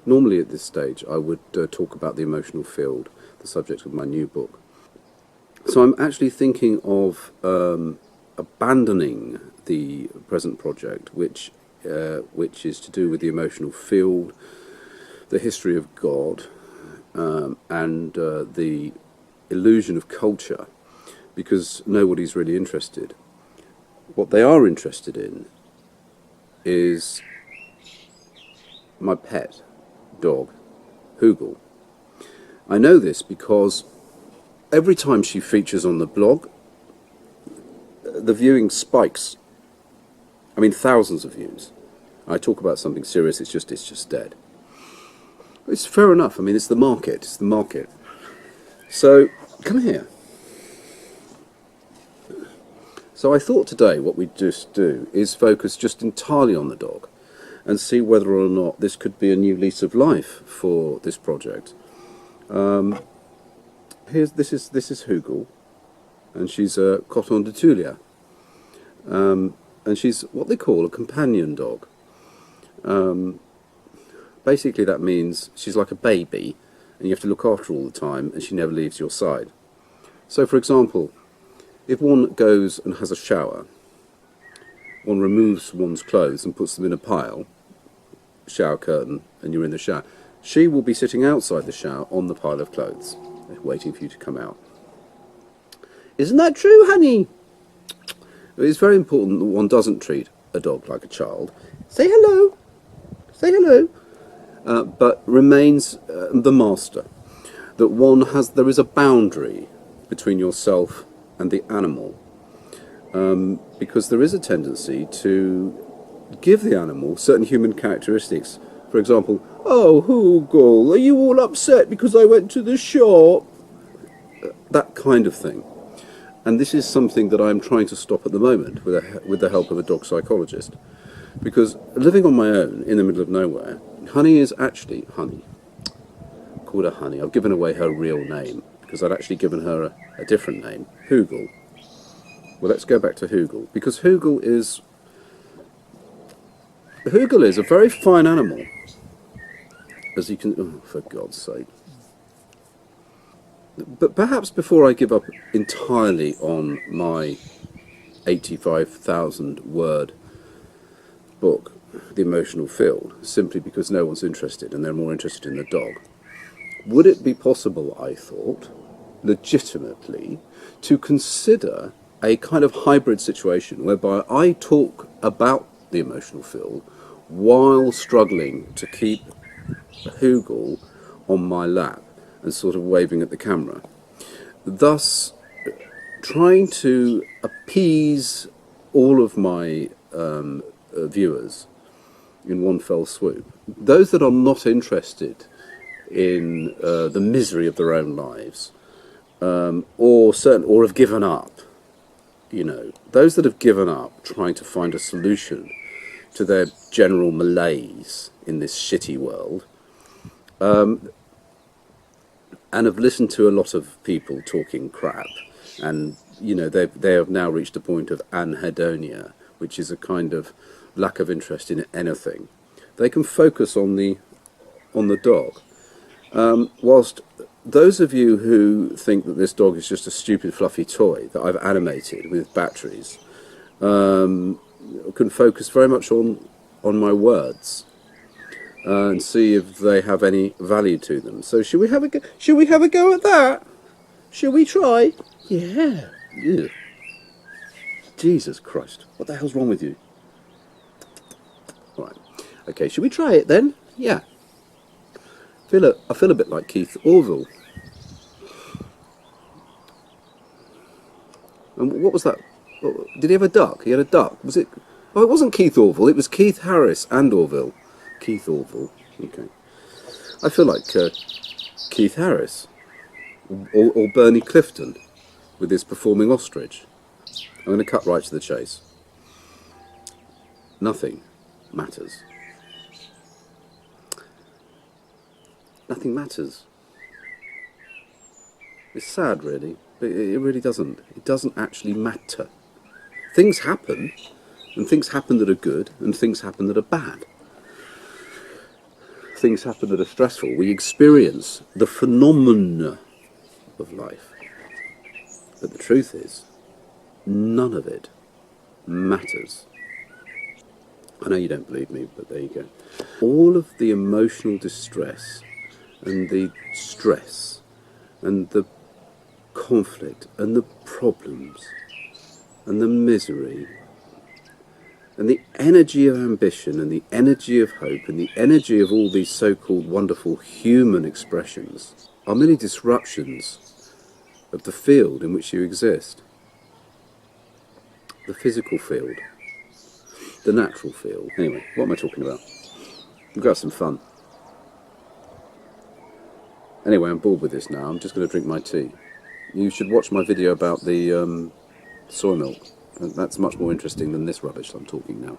Normally at this stage I would talk about the emotional field, the subject of my new book. So I'm actually thinking of abandoning the present project, which is to do with the emotional field, the history of God, and the illusion of culture, because nobody's really interested. What they are interested in is my pet dog, Hoogle. I know this because every time she features on the blog, the viewing spikes. I mean, thousands of views. I talk about something serious, it's just dead. It's fair enough. I mean, it's the market. It's the market. So, come here. So I thought today what we'd just do is focus just entirely on the dog and see whether or not this could be a new lease of life for this project. This is Hoogle, and she's a Coton du Tulear, and she's what they call a companion dog. Basically, that means she's like a baby, and you have to look after her all the time, and she never leaves your side. So, for example, if one goes and has a shower, one removes one's clothes and puts them in a pile, shower curtain, and you're in the shower, she will be sitting outside the shower on the pile of clothes, waiting for you to come out. Isn't that true, honey? It's very important that one doesn't treat a dog like a child. Say hello. Say hello. But remains the master. That there is a boundary between yourself and the animal. Because there is a tendency to give the animal certain human characteristics. For example, oh, Hoogle, are you all upset because I went to the shop? That kind of thing. And this is something that I'm trying to stop at the moment with the help of a dog psychologist. Because living on my own in the middle of nowhere, Honey is actually Honey. I called her Honey. I've given away her real name because I'd actually given her a different name, Hoogle. Well, let's go back to Hoogle, because Hoogle is a very fine animal. As you can, oh, for God's sake. But perhaps before I give up entirely on my 85,000 word book, The Emotional Field, simply because no one's interested and they're more interested in the dog, would it be possible, I thought, legitimately, to consider a kind of hybrid situation whereby I talk about the emotional field while struggling to keep Hoogle on my lap and sort of waving at the camera, thus trying to appease all of my viewers in one fell swoop. Those that are not interested in the misery of their own lives, or have given up, those that have given up trying to find a solution to their general malaise in this shitty world, and have listened to a lot of people talking crap, and they have now reached a point of anhedonia, which is a kind of lack of interest in anything. They can focus on the dog, whilst those of you who think that this dog is just a stupid fluffy toy that I've animated with batteries can focus very much on my words and see if they have any value to them. So should we have a go? Should we have a go at that? Should we try? Yeah. Ugh. Jesus Christ! What the hell's wrong with you? All right. Okay. Should we try it then? Yeah. I feel a bit like Keith Orville. And what was that? Did he have a duck? He had a duck. Was it? Oh, it wasn't Keith Orville. It was Keith Harris and Orville. Keith Orville. Okay. I feel like Keith Harris or Bernie Clifton with his performing ostrich. I'm going to cut right to the chase. Nothing matters. Nothing matters. It's sad, really, but it really doesn't. It doesn't actually matter. Things happen, and things happen that are good, and things happen that are bad. things happen that are stressful. We experience the phenomena of life. But the truth is, none of it matters. I know you don't believe me, but there you go. All of the emotional distress and the stress and the conflict and the problems and the misery and the energy of ambition and the energy of hope and the energy of all these so-called wonderful human expressions are merely disruptions of the field in which you exist. The physical field. The natural field. Anyway, what am I talking about? We've got some fun. Anyway, I'm bored with this now. I'm just going to drink my tea. You should watch my video about the soy milk. That's much more interesting than this rubbish I'm talking now.